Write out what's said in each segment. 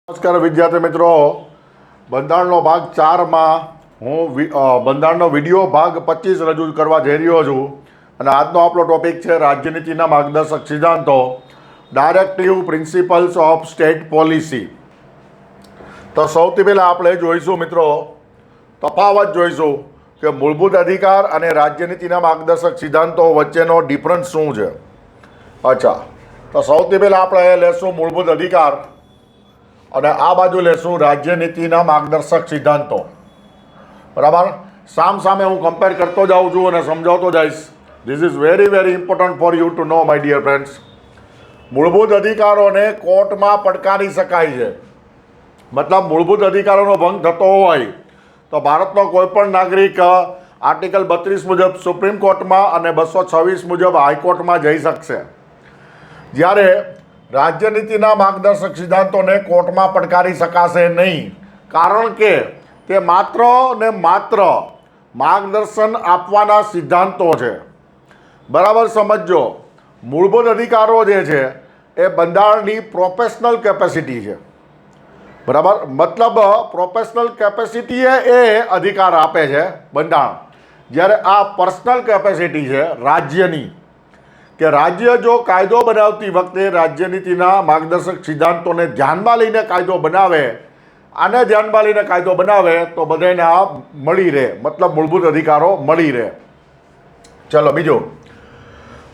નમસ્કાર વિદ્યાર્થી મિત્રો, બંધારણનો ભાગ 4 માં હું બંધારણનો વિડીયો ભાગ 25 રજૂ કરવા જઈ રહ્યો છું અને આજનો આપણો ટોપિક છે રાજ્યનીતિના માર્ગદર્શક સિદ્ધાંતો, directive principles of state policy. તો સૌથી પહેલાં આપણે જોઈશું મિત્રો તફાવત જોઈશું કે મૂળભૂત અધિકાર અને રાજ્યનીતિના માર્ગદર્શક સિદ્ધાંતો વચ્ચેનો ડિફરન્સ શું છે. અચ્છા, તો સૌથી પહેલાં આપણે લેશું મૂળભૂત અધિકાર અને આ બાજુ લેશું રાજ્યનીતિના માર્ગદર્શક સિદ્ધાંતો. બરાબર, સામે હું કમ્પેર કરતો જાઉં છું અને સમજાવતો જઈશ. This is very important for you to know my dear friends. મૂળભૂત અધિકારોને કોર્ટમાં પડકારી શકાય છે. મતલબ મૂળભૂત અધિકારોનો ભંગ થતો હોય તો ભારતનો કોઈપણ નાગરિક આર્ટિકલ 32 મુજબ સુપ્રીમ કોર્ટમાં અને 226 મુજબ હાઈકોર્ટમાં જઈ શકશે. જ્યારે રાજ્યનીતિના માર્ગદર્શક સિદ્ધાંતોને કોર્ટમાં પડકારી શકાશે નહીં, કારણ કે તે માત્ર ને માત્ર માર્ગદર્શન આપવાના સિદ્ધાંતો છે. બરાબર સમજો, મૂળભૂત અધિકારો જે છે એ બંધારણની પ્રોફેશનલ કેપેસિટી છે. બરાબર, મતલબ પ્રોફેશનલ કેપેસિટી એ અધિકાર આપે છે બંધારણ, જ્યારે આ પર્સનલ કેપેસિટી છે રાજ્યની, કે રાજ્ય જો કાયદો બનાવતી વખતે રાજ્યનીતિના માર્ગદર્શક સિદ્ધાંતોને ધ્યાનમાં લઈને કાયદો બનાવે, આને ધ્યાનમાં લઈને કાયદો બનાવે તો બધાને આ મળી રહે, મતલબ મૂળભૂત અધિકારો મળી રહે. ચલો બીજું,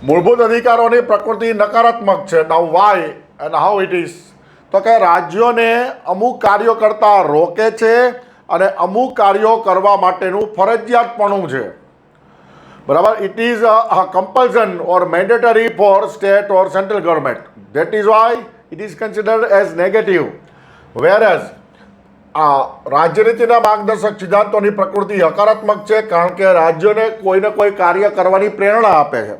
મૂળભૂત અધિકારોની પ્રકૃતિ નકારાત્મક છે. Now why and how it is? તો કે રાજ્યોને અમુક કાર્યો કરતા રોકે છે અને અમુક કાર્યો કરવા માટેનું ફરજિયાતપણું છે. બરાબર, it is a compulsion or mandatory for state or central government. That is why it is considered as negative. Whereas રાજ્યનીતિના માર્ગદર્શક સિદ્ધાંતોની પ્રકૃતિ હકારાત્મક છે, કારણ કે રાજ્યોને કોઈને કોઈ કાર્ય કરવાની પ્રેરણા આપે છે.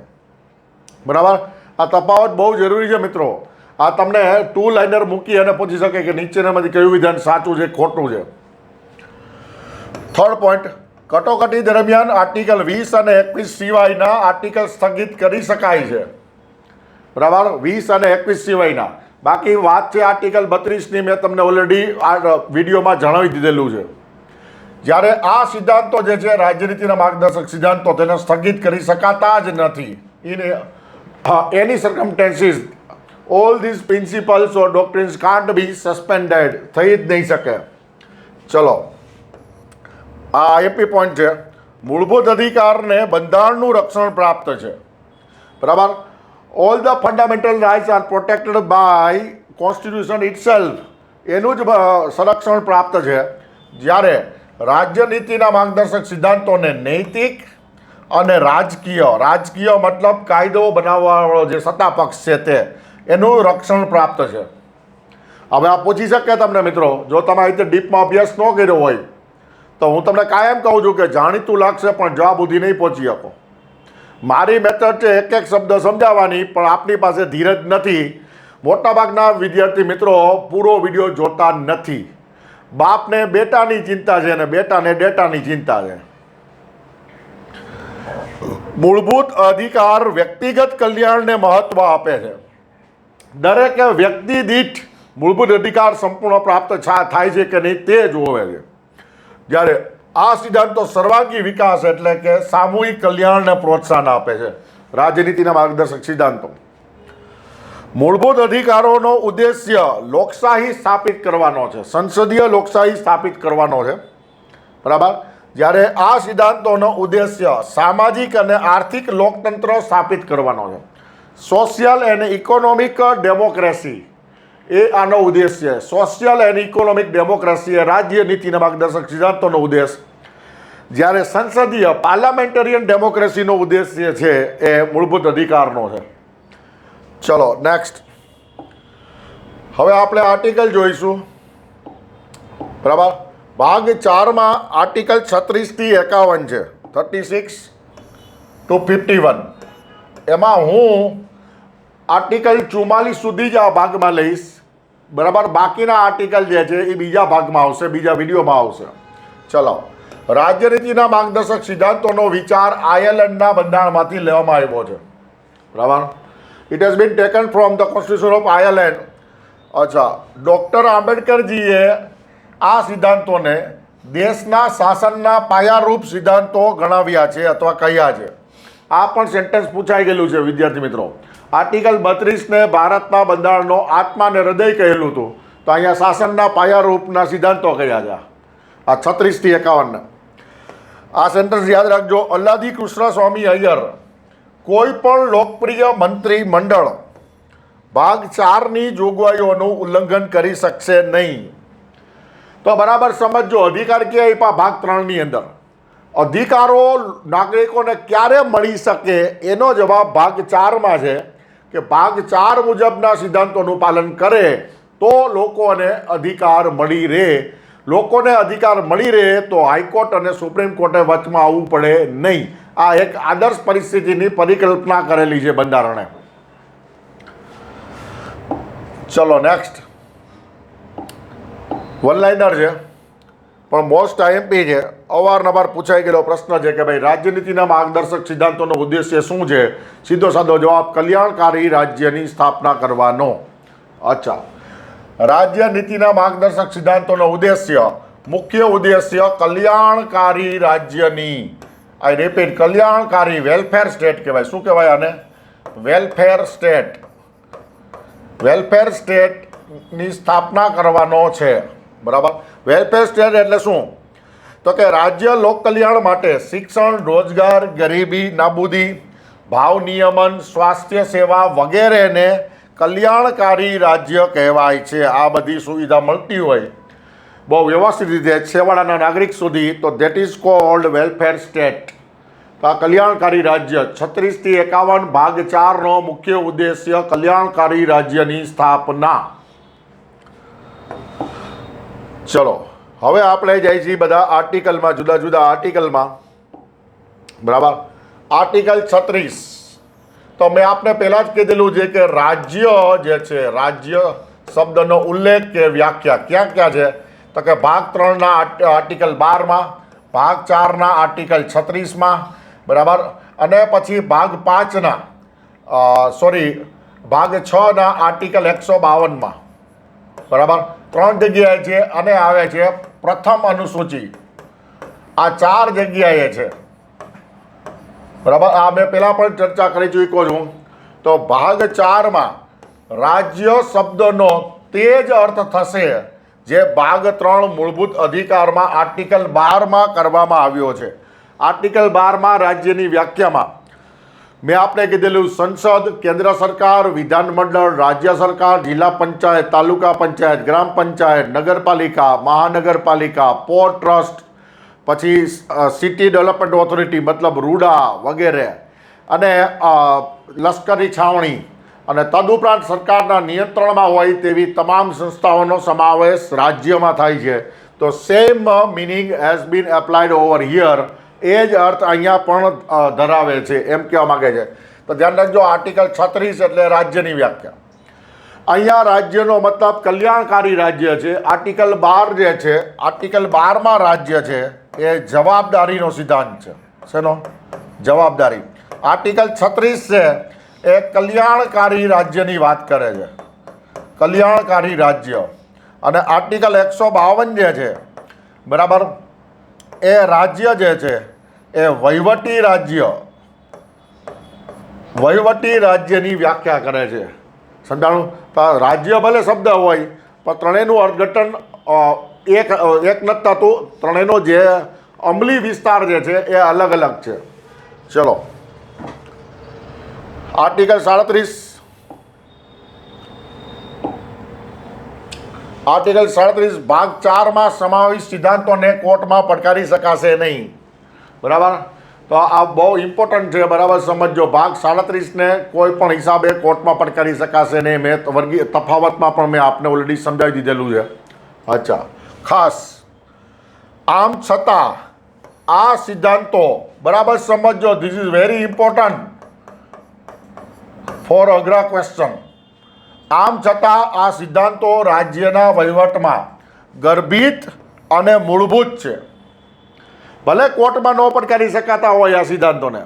બરાબર, આ તફાવત બહુ જરૂરી છે મિત્રો. આ તમને 2 લાઇનર મૂકી અને પૂછી શકે કે નીચેનામાંથી કયું વિધાન સાચું છે ખોટું છે. થર્ડ પોઈન્ટ, કટોકટી દરમિયાન આર્ટિકલ 20 અને 21 સિવાયના આર્ટિકલ સ્થગિત કરી શકાય છે. બરાબર, 20 અને 21 સિવાયના. બાકી વાત છે આર્ટિકલ 32ની, મેં તમને ઓલરેડી આ વિડીયોમાં જણાવી દીધેલું છે. જ્યારે આ સિદ્ધાંતો જે છે રાજ્યનીતિના માર્ગદર્શક સિદ્ધાંતો, તેને સ્થગિત કરી શકાતા જ નથી. In any circumstances all these principles or doctrines can't be suspended, થઈ જ નહીં શકે. ચલો, આ એપી પોઈન્ટ છે. મૂળભૂત અધિકારને બંધારણનું રક્ષણ પ્રાપ્ત છે. બરાબર, all the fundamental rights are protected by constitution itself, એનું જ સંરક્ષણ પ્રાપ્ત છે. જ્યારે રાજ્યનીતિના માર્ગદર્શક સિદ્ધાંતોને નૈતિક અને રાજકીય મતલબ કાયદો બનાવવાવાળો જે સત્તા પક્ષ છે તે, એનું રક્ષણ પ્રાપ્ત છે. હવે આ પૂછી શકે તમને મિત્રો, જો તમે આ રીતે ડીપમાં અભ્યાસ ન કર્યો હોય તો હું તમને કાયમ કહું છું કે જાણીતું લાગશે પણ જવાબ સુધી નહીં પહોંચી શકો. મારી મેથડ છે એક શબ્દ સમજાવવાની, પણ આપની પાસે ધીરજ નથી. મોટાભાગના વિદ્યાર્થી મિત્રો પૂરો વિડીયો જોતા નથી. બાપને બેટાની ચિંતા છે અને બેટાને ડેટાની ચિંતા છે. મૂળભૂત અધિકાર વ્યક્તિગત કલ્યાણને મહત્વ આપે છે. દરેક વ્યક્તિ દીઠ મૂળભૂત અધિકાર સંપૂર્ણ પ્રાપ્ત થાય છે કે નહીં તે જોવે છે. જ્યારે આ સિદ્ધાંતો સર્વાંગી વિકાસ એટલે કે સામૂહિક કલ્યાણને પ્રોત્સાહન આપે છે. રાજનીતિના માર્ગદર્શક સિદ્ધાંતો. મૂળભૂત અધિકારોનો ઉદ્દેશ્ય લોકશાહી સ્થાપિત કરવાનો છે, સંસદીય લોકશાહી સ્થાપિત કરવાનો છે. બરાબર, જ્યારે આ સિદ્ધાંતોનો ઉદ્દેશ્ય સામાજિક અને આર્થિક લોકતંત્ર સ્થાપિત કરવાનો છે. સોશિયલ એન્ડ ઇકોનોમિક ડેમોક્રેસી એ આનો ઉદ્દેશ્ય છે. સોશિયલ એન્ડ ઇકોનોમિક ડેમોક્રેસી એ રાજ્યનીતિના માર્ગદર્શક સિદ્ધાંતોનો ઉદ્દેશ. જ્યારે સંસદીય પાર્લામેન્ટેરિયન ડેમોક્રેસીનો ઉદ્દેશ્ય છે એ મૂળભૂત અધિકારનો છે. ચલો નેક્સ્ટ, હવે આપણે આર્ટિકલ જોઈશું. બરાબર, ભાગ 4માં આર્ટિકલ 36 થી 51 છે, 36 to 51. એમાં હું આર્ટિકલ 44 સુધી જ આ ભાગમાં લઈશ. બરાબર, બાકીના આર્ટિકલ જે છે એ બીજા ભાગમાં આવશે, બીજા વિડીયોમાં આવશે. ચલો, રાજ્યનીતિના માર્ગદર્શક સિદ્ધાંતોનો વિચાર આયર્લેન્ડના બંધારણમાંથી લેવામાં આવ્યો છે. બરાબર, it has been taken from the constitution of Ireland અચ્છા, ડૉક્ટર આંબેડકરજીએ આ સિદ્ધાંતોને દેશના શાસનના પાયારૂપ સિદ્ધાંતો ગણાવ્યા છે અથવા કહ્યા છે. આ પણ સેન્ટેન્સ પૂછાઈ ગયેલું છે વિદ્યાર્થી મિત્રો. આર્ટિકલ 32ને ભારતના બંધારણનો આત્મા અને હૃદય કહેલું હતું, તો અહીંયા શાસનના પાયારૂપના સિદ્ધાંતો કહ્યા છે. આ 36 થી 51. આ સેન્ટેન્સ યાદ રાખજો. અલ્લાદી કૃષ્ણ સ્વામી અય્યર કોઈ પણ લોકપ્રિય મંત્રી મંડળ ભાગ 4ની જોગવાઈઓનું ઉલ્લંઘન કરી શકશે નહીં. તો બરાબર સમજો, અધિકાર ક્યાં આપ્યા? ભાગ 3ની અંદર. અધિકારો નાગરિકોને ક્યારે મળી શકે એનો જવાબ ભાગ 4માં છે કે ભાગ 4 મુજબના સિદ્ધાંતોનું પાલન કરે તો લોકોને અધિકાર મળી રહે. લોકોને અધિકાર મળી રહે તો હાઈકોર્ટ અને સુપ્રીમ કોર્ટે વચમાં આવવું પડે નહીં. આ એક આદર્શ પરિસ્થિતિની પરિકલ્પના કરેલી છે બંધારણે. ચલો નેક્સ્ટ. વન લાઇનર છે પણ મોસ્ટ આઈએમપી છે. અવારનવાર પૂછાઈ ગયેલો પ્રશ્ન છે કે ભાઈ રાજ્યનીતિના માર્ગદર્શક સિદ્ધાંતોનો ઉદ્દેશ્ય શું છે? સીધો સાદો જવાબ, કલ્યાણકારી રાજ્યની સ્થાપના કરવાનો. અચ્છા, રાજ્યનીતિના માર્ગદર્શક સિદ્ધાંતોનો ઉદ્દેશ્ય, મુખ્ય ઉદ્દેશ્ય કલ્યાણકારી રાજ્યની, આઈ રિપીટ, કલ્યાણકારી, વેલફેર સ્ટેટ કહેવાય. શું કહેવાય આને? Welfare state. વેલફેર સ્ટેટની સ્થાપના કરવાનો છે. બરાબર. વેલફેર સ્ટેટ એટલે શું? તો કે રાજ્ય લોક કલ્યાણ માટે શિક્ષણ, રોજગાર, ગરીબી નાબૂદી, ભાવ નિયમન, સ્વાસ્થ્ય સેવા વગેરેને કલ્યાણકારી રાજ્ય કહેવાય છે. આ બધી સુવિધા મળતી હોય બહુ વ્યવસ્થિત રીતે છેવાડાના નાગરિક સુધી, તો that is called welfare state. તો આ કલ્યાણકારી રાજ્ય 36 થી 51 ભાગ 4નો મુખ્ય ઉદ્દેશ્ય કલ્યાણકારી રાજ્યની સ્થાપના. ચલો હવે આપણે જઈએ છીએ બધા આર્ટિકલમાં, જુદા જુદા આર્ટિકલમાં. બરાબર. આર્ટિકલ 36. તો મેં આપને પહેલાં જ કીધેલું છે કે રાજ્ય જે છે, રાજ્ય શબ્દનો ઉલ્લેખ કે વ્યાખ્યા ક્યાં ક્યાં છે? તો કે ભાગ 3ના આર્ટિકલ 12માં, ભાગ 4ના આર્ટિકલ 36માં, બરાબર, અને પછી ભાગ 5ના ભાગ 6ના આર્ટિકલ 152માં. બરાબર. 3 જગ્યાએ છે અને આવે છે પ્રથમ અનુસૂચિ. આ 4 જગ્યાએ છે. બરાબર. આ મેં પહેલાં પણ ચર્ચા કરી ચૂક્યો છું. તો ભાગ 4માં રાજ્ય શબ્દનો તે જ અર્થ થશે જે ભાગ 3 મૂળભૂત અધિકારમાં આર્ટિકલ 12માં કરવામાં આવ્યો છે. આર્ટિકલ 12માં રાજ્યની વ્યાખ્યામાં મેં આપણે કીધેલું સંસદ, કેન્દ્ર સરકાર, વિધાનમંડળ, રાજ્ય સરકાર, જિલ્લા પંચાયત, તાલુકા પંચાયત, ગ્રામ પંચાયત, નગરપાલિકા, મહાનગરપાલિકા, પોર્ટ ટ્રસ્ટ, પછી સિટી ડેવલપમેન્ટ ઓથોરિટી મતલબ રૂડા વગેરે, અને લશ્કરી છાવણી, અને તદુપરાંત સરકારના નિયંત્રણમાં હોય તેવી તમામ સંસ્થાઓનો સમાવેશ રાજ્યમાં થાય છે. તો same meaning has been applied over here. એ જ અર્થ અહીંયા પણ ધરાવે છે એમ કહેવા માગે છે. તો ધ્યાન રાખજો, આર્ટિકલ 36 એટલે રાજ્યની વ્યાખ્યા. અહીંયા રાજ્યનો મતલબ કલ્યાણકારી રાજ્ય છે. આર્ટિકલ 12 જે છે, આર્ટિકલ 12માં રાજ્ય છે એ જવાબદારીનો સિદ્ધાંત છે. શેનો? જવાબદારી. આર્ટિકલ 36 છે એ કલ્યાણકારી રાજ્યની વાત કરે છે, કલ્યાણકારી રાજ્ય. અને આર્ટિકલ 152 જે છે, બરાબર, એ રાજ્ય જે છે એ વહીવટી રાજ્ય, વહીવટી રાજ્યની વ્યાખ્યા કરે છે. સમજાણું? રાજ્ય ભલે શબ્દ હોય પણ ત્રણેયનું અર્થઘટન એક નથી થતું. ત્રણેયનો જે અમલી વિસ્તાર જે છે એ અલગ અલગ છે. ચલો, આર્ટિકલ 37. આર્ટિકલ 37 ભાગ 4માં સમાવિષ્ટ સિદ્ધાંતોને કોર્ટમાં પડકારી શકાશે નહીં. બરાબર. તો આ બહુ ઇમ્પોર્ટન્ટ છે. બરાબર સમજો. ભાગ 37ને કોઈ પણ હિસાબે કોર્ટમાં પડકારી શકાશે નહીં. મેં વર્ગીય તફાવતમાં પણ મેં આપને ઓલરેડી સમજાવી દીધેલું છે. અચ્છા, ખાસ આમ છતાં આ સિદ્ધાંતો, બરાબર સમજો, this is very important four અઘરા ક્વેશ્ચન. આમ છતાં આ સિદ્ધાંતો રાજ્યના વહીવટમાં ગર્ભિત અને મૂળભૂત છે. ભલે કોર્ટમાં ન પડકારી શકાતા હોય આ સિદ્ધાંતોને,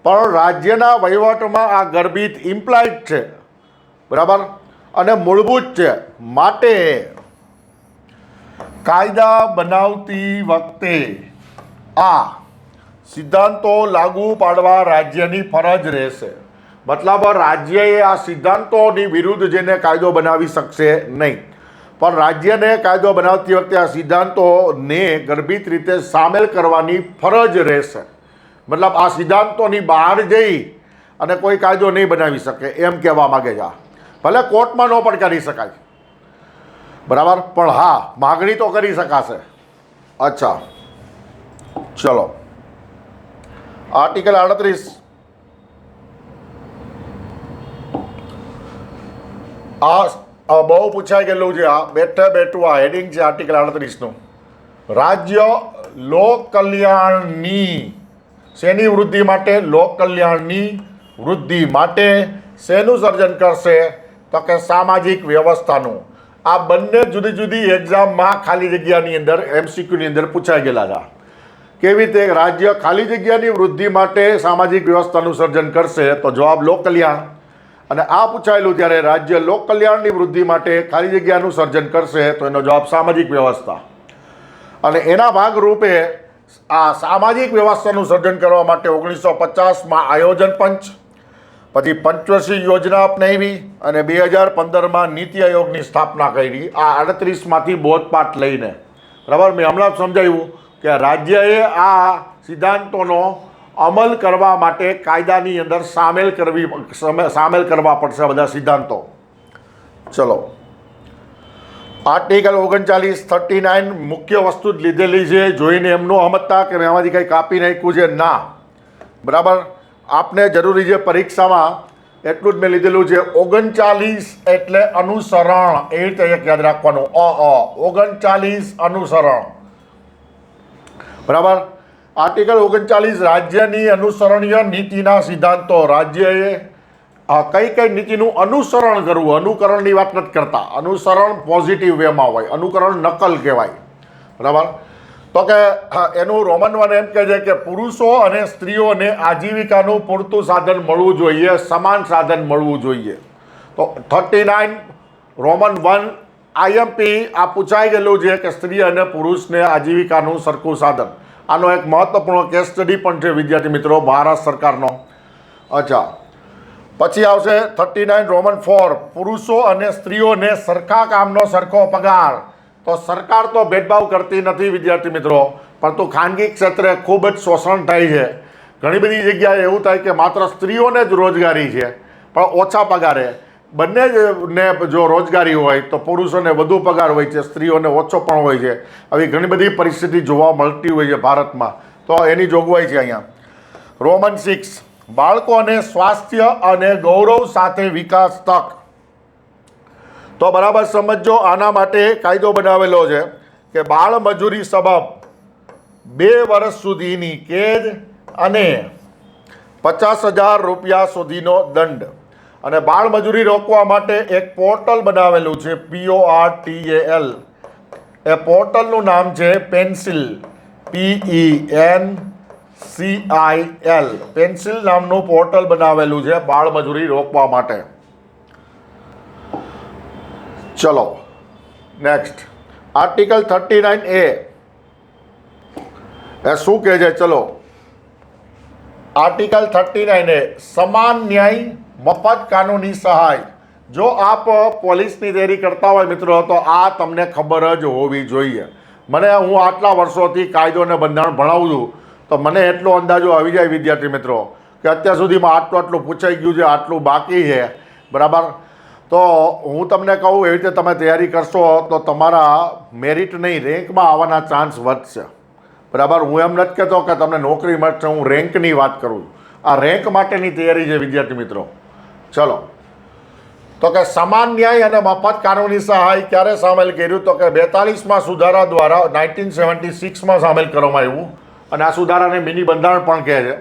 પણ રાજ્યના વહીવટમાં આ ગર્ભિત ઇમ્પ્લાઇડ છે. બરાબર. અને મૂળભૂત છે. માટે કાયદા બનાવતી વખતે આ સિદ્ધાંતો લાગુ પાડવા રાજ્યની ફરજ રહેશે. મતલબ રાજ્યએ આ સિદ્ધાંતોની વિરુદ્ધ જઈને કાયદો બનાવી શકશે નહીં, પણ રાજ્યને કાયદો બનાવતી વખતે આ સિદ્ધાંતોને ગર્ભિત રીતે સામેલ કરવાની ફરજ રહેશે. મતલબ આ સિદ્ધાંતોની બહાર જઈ અને કોઈ કાયદો નહીં બનાવી શકે એમ કહેવા માગે છે. ભલે કોર્ટમાં ન પણ કરી શકાય, બરાબર, પણ હા માગણી તો કરી શકાશે. અચ્છા, ચલો આર્ટિકલ 38 આ બહુ પૂછાઈ ગયેલું છે. આ બેઠું આ હેડિંગ છે આર્ટિકલ 38નું. રાજ્ય લોક કલ્યાણની શેની વૃદ્ધિ માટે? લોક કલ્યાણની વૃદ્ધિ માટે શેનું સર્જન કરશે? તો કે સામાજિક વ્યવસ્થાનું. આ બંને જુદી જુદી એક્ઝામમાં ખાલી જગ્યાની અંદર MCQની અંદર પૂછાઈ ગયેલા હતા. કેવી રીતે રાજ્ય ખાલી જગ્યાની વૃદ્ધિ માટે સામાજિક વ્યવસ્થાનું સર્જન કરશે? તો જવાબ લોક કલ્યાણ. અને આ પૂછાયેલું ત્યારે રાજ્ય લોક કલ્યાણની વૃદ્ધિ માટે ખાલી જગ્યાનું સર્જન કરશે, તો એનો જવાબ સામાજિક વ્યવસ્થા. અને એના ભાગરૂપે આ સામાજિક વ્યવસ્થાનું સર્જન કરવા માટે 1950માં આયોજન પંચ, પછી પંચવર્ષીય યોજના અપનાવી અને 2015માં નીતિ આયોગની સ્થાપના કરી. આ 38માંથી બોધપાઠ લઈને, બરાબર. મેં હમણાં જ સમજાવ્યું કે રાજ્યએ આ સિદ્ધાંતોનો અમલ કરવા માટે કાયદાની અંદર સામેલ કરવા પડશે બધા સિદ્ધાંતો. ચલો આર્ટિકલ 39 મુખ્ય વસ્તુ જ લીધેલી છે. જોઈને એમનો સમજતા કે મેં આમાંથી કંઈ કાપી નાખ્યું છે ના, બરાબર. આપને જરૂરી છે પરીક્ષામાં એટલું જ મેં લીધેલું છે. 39 એટલે અનુસરણ, એ રીતે એક યાદ રાખવાનું. 39 અનુસરણ, બરાબર. આર્ટિકલ 39 રાજ્યની અનુસરણીય નીતિના સિદ્ધાંતો. રાજ્યએ કઈ કઈ નીતિનું અનુસરણ કરવું? અનુકરણની વાત નથી કરતા. અનુસરણ પોઝિટિવ વેમાં હોય, અનુકરણ નકલ કહેવાય, બરાબર. તો કે એનું રોમન 1 એમ કહે છે કે પુરુષો અને સ્ત્રીઓને આજીવિકાનું પૂરતું સાધન મળવું જોઈએ, સમાન સાધન મળવું જોઈએ. તો 39 રોમન 1 IMP આ પૂછાઈ ગયેલું છે કે સ્ત્રી અને પુરુષને આજીવિકાનું સરખું સાધન. આનો એક મહત્વપૂર્ણ કેસ સ્ટડી પણ છે વિદ્યાર્થી મિત્રો, ભારત સરકારનો. અચ્છા, પછી આવશે 39 રોમન 4 પુરુષો અને સ્ત્રીઓને સરખા કામનો સરખો પગાર. તો સરકાર તો ભેદભાવ કરતી નથી વિદ્યાર્થી મિત્રો, પરંતુ ખાનગી ક્ષેત્રે ખૂબ જ શોષણ થાય છે. ઘણી બધી જગ્યાએ એવું થાય કે માત્ર સ્ત્રીઓને જ રોજગારી છે પણ ઓછા પગારે. બંને ને જો રોજગારી હોય તો પુરુષોને વધુ પગાર હોય છે, સ્ત્રીઓને ઓછો પણ હોય છે. આવી ઘણી બધી પરિસ્થિતિ જોવા મળતી હોય છે ભારતમાં. તો એની જોગવાઈ છે અહીંયા. રોમન 6 બાળકોને સ્વાસ્થ્ય અને ગૌરવ સાથે વિકાસ તક. તો બરાબર સમજો, આના માટે કાયદો બનાવેલો છે કે બાળ મજૂરી સબબ 2 વર્ષ સુધીની કેદ અને 50,000 રૂપિયા સુધીનો દંડ. અને બાળ મજૂરી રોકવા માટે એક પોર્ટલ બનાવેલું છે, PORTAL. એ પોર્ટલનું નામ છે પેન્સિલ, PENCIL. પેન્સિલ નામનું પોર્ટલ બનાવેલું છે બાળ મજૂરી રોકવા માટે. ચલો નેક્સ્ટ આર્ટિકલ 39A એ શું કહે છે? ચલો આર્ટિકલ 39A સમાન ન્યાય મફત કાનૂની સહાય. જો આપ પોલીસની તૈયારી કરતા હોય મિત્રો તો આ તમને ખબર જ હોવી જોઈએ. હું આટલા વર્ષોથી કાયદો અને બંધારણ ભણાવું છું તો મને એટલો અંદાજો આવી જાય વિદ્યાર્થી મિત્રો કે અત્યાર સુધીમાં આટલું પૂછાઈ ગયું છે, આટલું બાકી છે, બરાબર. તો હું તમને કહું એવી રીતે તમે તૈયારી કરશો તો તમારા મેરિટ નહીં રેન્કમાં આવવાના ચાન્સ વધશે, બરાબર. હું એમ નથી કહેતો કે તમને નોકરી મળશે, હું રેન્કની વાત કરું. આ રેન્ક માટેની તૈયારી છે વિદ્યાર્થી મિત્રો. ચલો, તો કે સમાન ન્યાય અને મફત કાનૂની સહાય ક્યારે સામેલ કર્યું? તો કે 42માં સુધારા દ્વારા 1976માં સામેલ કરવામાં આવ્યું. અને આ સુધારાને મિની બંધારણ પણ કહે છે.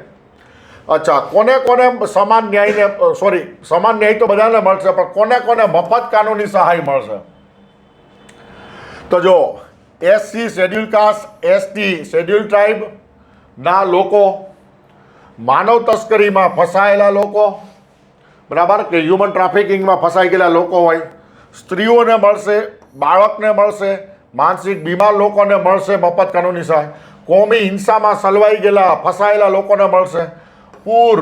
અચ્છા, કોને કોને સમાન ન્યાય તો બધાને મળશે, પણ કોને કોને મફત કાનૂની સહાય મળશે? તો જો SC schedule caste, ST schedule tribe ના લોકો, માનવ તસ્કરીમાં ફસાયેલા લોકો, બરાબર, કે હ્યુમન ટ્રાફિકિંગમાં ફસાઈ ગયેલા લોકો હોય, સ્ત્રીઓને મળશે, બાળકને મળશે, માનસિક બીમાર લોકોને મળશે મફત કાનૂની સહાય, કોમી હિંસામાં સલવાઈ ગયેલા ફસાયેલા લોકોને મળશે, પૂર,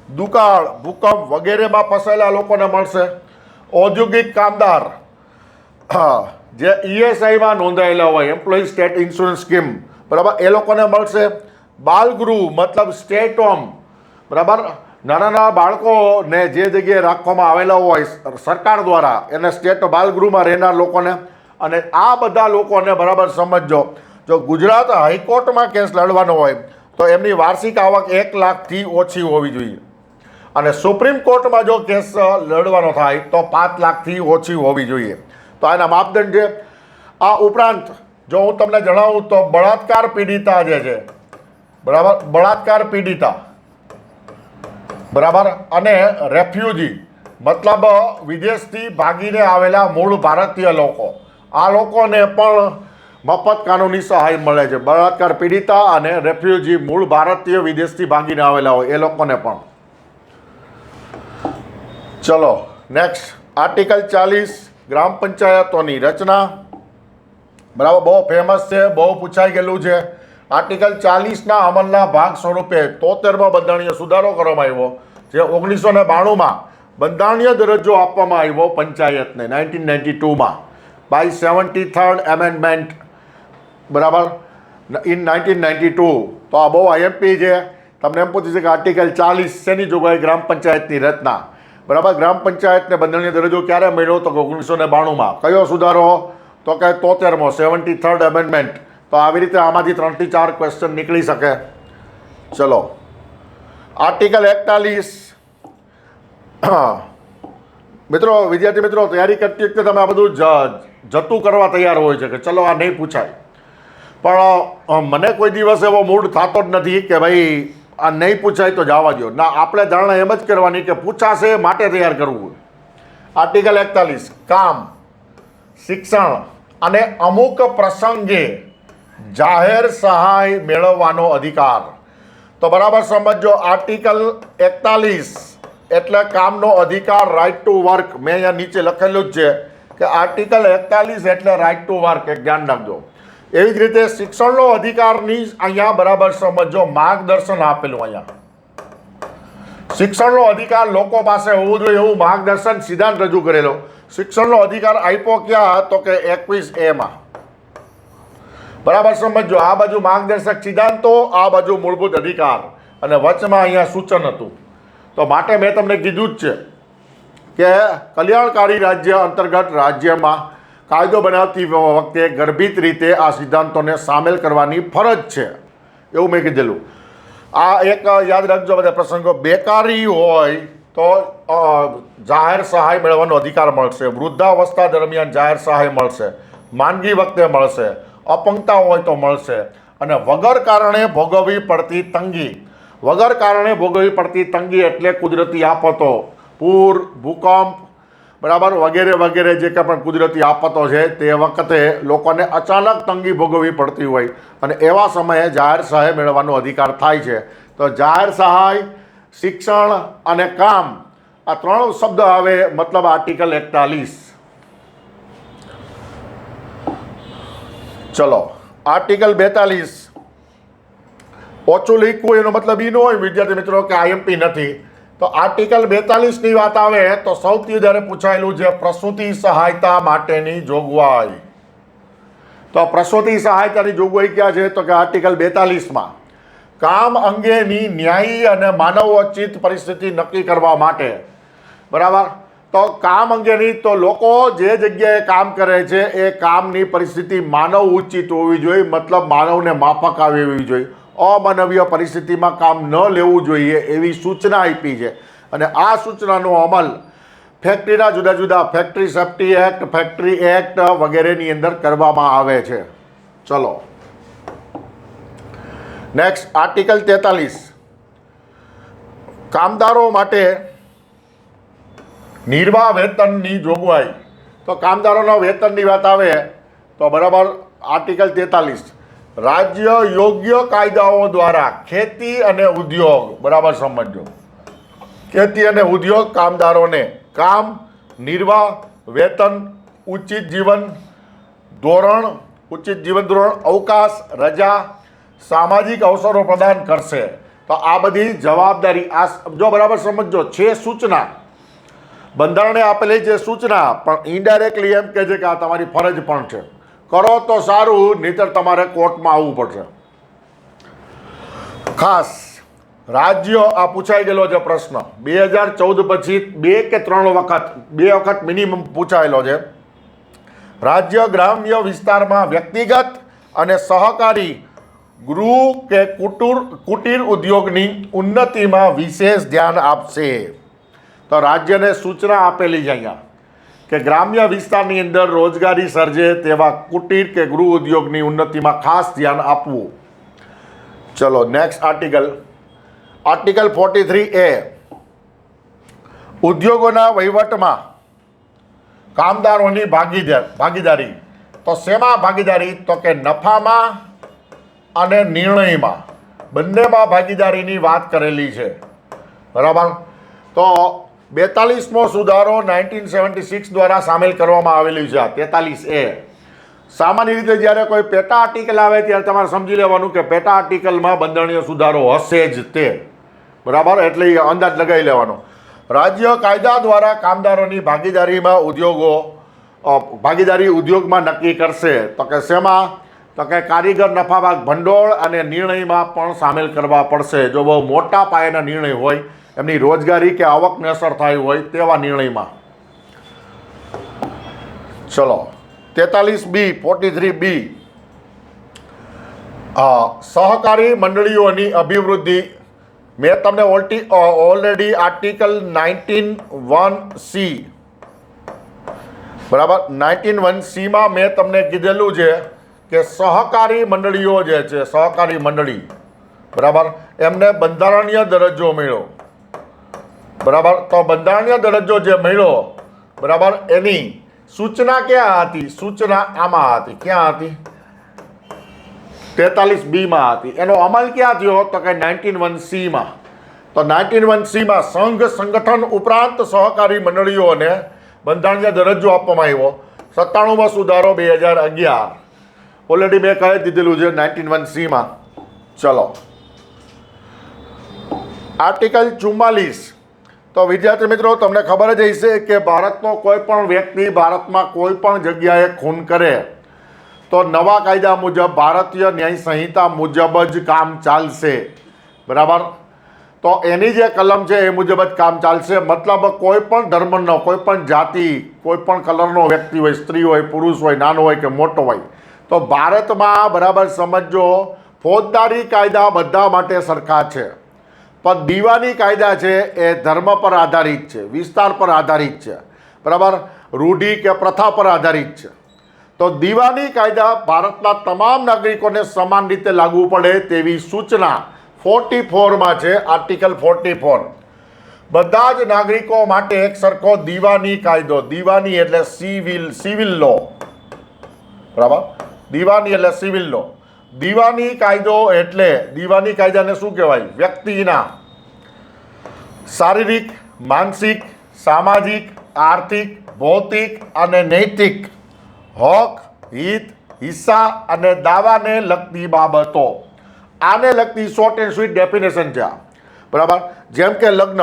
દુકાળ, ભૂકંપ વગેરેમાં ફસાયેલા લોકોને મળશે, ઔદ્યોગિક કામદાર જે ઈએસઆઈમાં નોંધાયેલા હોય, એમ્પ્લોયી સ્ટેટ ઇન્સ્યોરન્સ સ્કીમ, બરાબર, એ લોકોને મળશે, બાલગૃહ મતલબ સ્ટેટ હોમ, બરાબર, નાના નાના બાળકોને જે જગ્યાએ રાખવામાં આવેલા હોય સરકાર દ્વારા એને સ્ટેટ બાલગૃહમાં રહેનાર લોકોને, અને આ બધા લોકોને બરાબર સમજજો, જો ગુજરાત હાઈકોર્ટમાં કેસ લડવાનો હોય તો એમની વાર્ષિક આવક 1 લાખથી ઓછી હોવી જોઈએ, અને સુપ્રીમ કોર્ટમાં જો કેસ લડવાનો થાય તો 5 લાખથી ઓછી હોવી જોઈએ. તો આના માપદંડ છે. આ ઉપરાંત જો હું તમને જણાવું તો બળાત્કાર પીડિતા જે છે, બરાબર, બળાત્કાર પીડિતા, બરાબર, અને રેફ્યુજી મતલબ વિદેશથી ભાગીને આવેલા મૂળ ભારતીય લોકો, આ લોકોને પણ મફત કાનૂની સહાય મળે છે. બળાત્કાર પીડિતા અને રેફ્યુજી મૂળ ભારતીય વિદેશથી ભાગીને આવેલા હોય એ લોકોને પણ. ચલો નેક્સ્ટ, આર્ટિકલ 40 ગ્રામ પંચાયતોની રચના, બરાબર, બહુ ફેમસ છે, બહુ પૂછાઈ ગયેલું છે. આર્ટિકલ 40ના અમલના ભાગ સ્વરૂપે 73મો બંધારણીય સુધારો કરવામાં આવ્યો, જે 1992માં બંધારણીય દરજ્જો આપવામાં આવ્યો પંચાયતને 1992માં બાય 73rd એમેન્ડમેન્ટ, બરાબર, ઇન 1992. તો આ બહુ આઈએમપી છે. તમને એમ પૂછે છે કે આર્ટિકલ 40 શેની જોગવાઈ? ગ્રામ પંચાયતની રચના, બરાબર. ગ્રામ પંચાયતને બંધારણીય દરજ્જો ક્યારે મળ્યો? તો 1992માં. કયો સુધારો? તો કે 73મો 73rd એમેન્ડમેન્ટ. તો આવી રીતે આમાંથી 3 થી 4 ક્વેશ્ચન નીકળી શકે. ચલો, આર્ટિકલ 41. મિત્રો, વિદ્યાર્થી મિત્રો, તૈયારી કરતી વખતે તમે આ બધું જતું કરવા તૈયાર હોય છે કે ચલો આ નહીં પૂછાય, પણ મને કોઈ દિવસ એવો મૂડ થતો જ નથી કે ભાઈ આ નહીં પૂછાય તો જવા દો. ના, આપણે ધારણા એમ જ કરવાની કે પૂછાશે માટે તૈયાર કરવું. આર્ટિકલ 41, કામ, શિક્ષણ અને અમુક પ્રસંગે જાહેર સહાય મેળવવાનો અધિકાર. તો બરાબર સમજો, આર્ટિકલ 41 એટલે કામનો અધિકાર, રાઇટ ટુ વર્ક. મેં અહીંયા નીચે લખેલું જ છે કે આર્ટિકલ 41 એટલે રાઇટ ટુ વર્ક, એક ધ્યાન રાખજો. એવી જ રીતે શિક્ષણનો અધિકારની અહીંયા બરાબર સમજો, માર્ગદર્શન આપેલું. અહીંયા શિક્ષણનો અધિકાર લોકો પાસે હોવું જોઈએ એવું માર્ગદર્શન સિદ્ધાંત રજૂ કરેલો. શિક્ષણનો અધિકાર આપ્યો ક્યાં? તો કે 21A. બરાબર સમજો, આ બાજુ માર્ગદર્શક સિદ્ધાંતો, આ બાજુ મૂળભૂત અધિકાર, અને વચમાં અહીંયા સૂચન હતું. તો માટે મેં તમને કીધું જ છે કે કલ્યાણકારી રાજ્ય અંતર્ગત રાજ્યમાં કાયદો બનાવતી વખતે ગર્ભિત રીતે આ સિદ્ધાંતોને સામેલ કરવાની ફરજ છે, એવું મેં કીધેલું. આ એક યાદ રાખજો બધા પ્રસંગો. બેકારી હોય તો જાહેર સહાય મેળવવાનો અધિકાર મળશે, વૃદ્ધાવસ્થા દરમિયાન જાહેર સહાય મળશે, માંદગી વખતે મળશે, અપંગતા હોય તો મળશે, અને વગર કારણે ભોગવવી પડતી તંગી. વગર કારણે ભોગવવી પડતી તંગી એટલે કુદરતી આફતો, પૂર, ભૂકંપ, બરાબર, વગેરે વગેરે જે કંઈ પણ કુદરતી આફતો છે તે વખતે લોકોને અચાનક તંગી ભોગવવી પડતી હોય અને એવા સમયે જાહેર સહાય મેળવવાનો અધિકાર થાય છે. તો જાહેર સહાય, શિક્ષણ અને કામ, આ 3 શબ્દ આવે મતલબ આર્ટિકલ 41. ચલો, આર્ટિકલ 42. ઓછું લીખવું એનો મતલબ એ ન હોય વિદ્યાર્થી મિત્રો કે આઈએમપી નથી. તો આર્ટિકલ 42ની વાત આવે તો સૌથી વધારે પૂછાયેલું છે પ્રસૂતિ સહાયતા માટેની જોગવાઈ. તો પ્રસૂતિ સહાયતાની જોગવાઈ ક્યાં છે? તો કે આર્ટિકલ 42માં. કામ અંગેની ન્યાયી અને માનવોચિત પરિસ્થિતિ નક્કી કરવા માટે, બરાબર. તો કામ અંગેની, તો લોકો જે જગ્યાએ કામ કરે છે એ કામની પરિસ્થિતિ માનવ ઉચિત હોવી જોઈએ, મતલબ માનવને માફક આવી હોવી જોઈએ. અમાનવીય પરિસ્થિતિમાં કામ ન લેવું જોઈએ એવી સૂચના આપી છે, અને આ સૂચનાનો અમલ ફેક્ટરીના જુદા જુદા factory safety act, factory act વગેરેની અંદર કરવામાં આવે છે. ચલો નેક્સ્ટ, આર્ટિકલ 43. કામદારો માટે નિર્વાહ વેતનની જોગવાઈ. તો કામદારોના વેતનની વાત આવે તો બરાબર આર્ટિકલ 43. રાજ્ય યોગ્ય કાયદાઓ દ્વારા ખેતી અને ઉદ્યોગ, બરાબર સમજો, ખેતી અને ઉદ્યોગ કામદારોને કામ, નિર્વાહ વેતન, ઉચિત જીવન ધોરણ, અવકાશ, રજા, સામાજિક અવસરો પ્રદાન કરશે. તો આ બધી જવાબદારી આ જો બરાબર સમજો છે સૂચના, બંધારણે આપેલી છે સૂચના, પણ ઇનડાયરેક્ટલી એમ કહે છે કે આ તમારી ફરજ પણ છે. કરો તો સારું, નહીંતર તમારે કોર્ટમાં આવવું પડશે. ખાસ રાજ્ય આ પૂછાઈ ગયેલો છે પ્રશ્ન 2014 પછી 2 કે 3 વખત મિનિમમ પૂછાયેલો છે. રાજ્ય ગ્રામ્ય વિસ્તારમાં વ્યક્તિગત અને સહકારી ગૃહ કે કુટીર ઉદ્યોગની ઉન્નતિમાં વિશેષ ધ્યાન આપશે. તો રાજ્યને સૂચના આપેલી છે અહીંયા કે ગ્રામ્ય વિસ્તારની અંદર રોજગારી સર્જે તેવા કુટીર કે ગૃહ ઉદ્યોગની ઉન્નતિમાં ખાસ ધ્યાન આપવું. ચલો નેક્સ્ટ આર્ટિકલ 43A ઉદ્યોગોના વહીવટમાં કામદારોની ભાગીદારી. તો શેમાં ભાગીદારી? તો કે નફામાં અને નિર્ણયમાં, બંનેમાં ભાગીદારીની વાત કરેલી છે. બરાબર. તો 42મો સુધારો 1976 દ્વારા સામેલ કરવામાં આવેલી છે. 43A. સામાન્ય રીતે જ્યારે કોઈ પેટા આર્ટિકલ આવે ત્યારે તમારે સમજી લેવાનું કે પેટા આર્ટિકલમાં બંધારણીય સુધારો હશે જ તે. બરાબર, એટલે એ અંદાજ લગાવી લેવાનો. રાજ્ય કાયદા દ્વારા કામદારોની ભાગીદારી ઉદ્યોગમાં નક્કી કરશે. તો કે શેમાં? તો કે કારીગર નફાભાગ ભંડોળ અને નિર્ણયમાં પણ સામેલ કરવા પડશે. જો બહુ મોટા પાયાના નિર્ણય હોય, એમની રોજગારી કે આવકને અસર થાય હોય તેવા નિર્ણયમાં. ચલો 43B સહકારી મંડળીઓની અભિવૃદ્ધિ. મેં તમને ઓલરેડી આર્ટિકલ 19(1)C બરાબર 19(1)C મેં તમને કીધેલું છે કે સહકારી મંડળીઓ જે છે, સહકારી મંડળી બરાબર, એમને બંધારણીય દરજ્જો મળ્યો. બરાબર. તો બંધારણીય દરજ્જો જે મળ્યો બરાબર, એની સૂચના ક્યાં હતી? સૂચના આમાં હતી. ક્યાં હતી? 43B હતી. એનો અમલ ક્યાં થયો? તો કે 19(1)C તો 19(1)C સંઘ સંગઠન ઉપરાંત સહકારી મંડળીઓને બંધારણીય દરજ્જો આપવામાં આવ્યો. 97મો સુધારો 2011. ઓલરેડી મેં કહી દીધેલું છે 19(1)C. ચલો આર્ટિકલ 44. તો વિદ્યાર્થી મિત્રો, તમને ખબર જ હશે કે ભારતનો કોઈ પણ વ્યક્તિ ભારતમાં કોઈ પણ જગ્યાએ ખૂન કરે તો નવા કાયદા મુજબ ભારતીય ન્યાય સંહિતા મુજબ જ કામ ચાલશે. બરાબર. તો એની જે કલમ છે એ મુજબ જ કામ ચાલશે. મતલબ કોઈ પણ ધર્મનો, કોઈ પણ જાતિ, કોઈ પણ કલરનો વ્યક્તિ હોય, સ્ત્રી હોય, પુરુષ હોય, નાનો હોય કે મોટો હોય, તો ભારતમાં બરાબર સમજો ફોજદારી કાયદા બધા માટે સરખા છે, પણ દીવાની કાયદા છે એ ધર્મ પર આધારિત છે, વિસ્તાર પર આધારિત છે. બરાબર. રૂઢિ કે પ્રથા પર આધારિત છે. તો દીવાની કાયદા ભારતના તમામ નાગરિકોને સમાન રીતે લાગુ પડે તેવી સૂચના 44 છે. આર્ટિકલ 44. બધા જ નાગરિકો માટે એક સરખો દીવાની કાયદો. દીવાની એટલે સિવિલ લો. બરાબર. દીવાની એટલે સિવિલ લો. દીવાની કાયદો એટલે દીવાની કાયદાને શું કહેવાય? વ્યક્તિના શારીરિક, માનસિક, સામાજિક, આર્થિક, ભૌતિક અને નૈતિક હક, હિત, હિસ્સા અને દાવાને લગતી બાબતો. આને લગતી શોર્ટ એન્ડ સ્વીટ ડેફિનેશન છે. બરાબર. જેમ કે લગ્ન,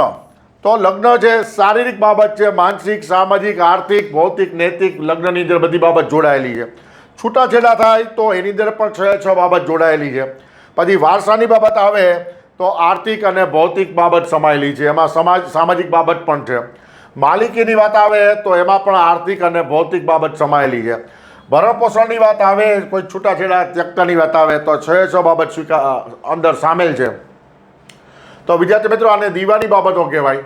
તો લગ્ન છે શારીરિક બાબત છે, માનસિક, સામાજિક, આર્થિક, ભૌતિક, નૈતિક, લગ્નની અંદર બધી બાબત જોડાયેલી છે. છૂટાછેડા થાય તો એની અંદર પણ 6 બાબત જોડાયેલી છે. પછી વારસાની બાબત આવે તો આર્થિક અને ભૌતિક બાબત સમાયેલી છે, એમાં સામાજિક બાબત પણ છે. માલિકીની વાત આવે તો એમાં પણ આર્થિક અને ભૌતિક બાબત સમાયેલી છે. ભરણપોષણની વાત આવે, કોઈ છૂટાછેડા ત્યક્તાની વાત આવે તો 6 બાબત અંદર સામેલ છે. તો વિદ્યાર્થી મિત્રો, આને દીવાની બાબતો કહેવાય.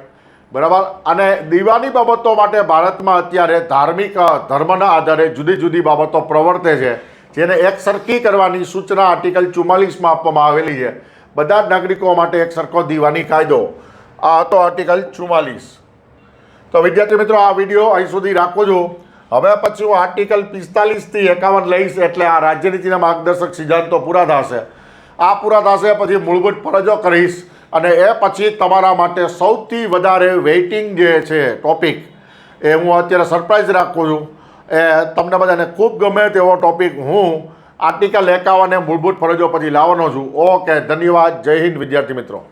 બરાબર. અને દીવાની બાબતો માટે ભારતમાં અત્યારે ધાર્મિક ધર્મના આધારે જુદી જુદી બાબતો પ્રવર્તે છે, જેને એક સરખી કરવાની સૂચના આર્ટિકલ 44 આપવામાં આવેલી છે. બધા જ નાગરિકો માટે એક સરખો દીવાની કાયદો. આ હતો આર્ટિકલ 44. તો વિદ્યાર્થી મિત્રો, આ વિડીયો અહીં સુધી રાખું છું. હવે પછી હું આર્ટિકલ 45 થી 51 લઈશ, એટલે આ રાજ્યનીતિના માર્ગદર્શક સિદ્ધાંતો પૂરા થશે. આ પૂરા થશે પછી મૂળભૂત ફરજો કરીશ, અને એ પછી તમારા માટે સૌથી વધારે વેઇટિંગ જે છે ટોપિક એ હું અત્યારે સરપ્રાઈઝ રાખું છું. એ તમને બધાને ખૂબ ગમે તેવો ટૉપિક હું આર્ટિકલ 51 મૂળભૂત ફરજો પછી લાવવાનો છું. ઓકે, ધન્યવાદ. જય હિન્દ વિદ્યાર્થી મિત્રો.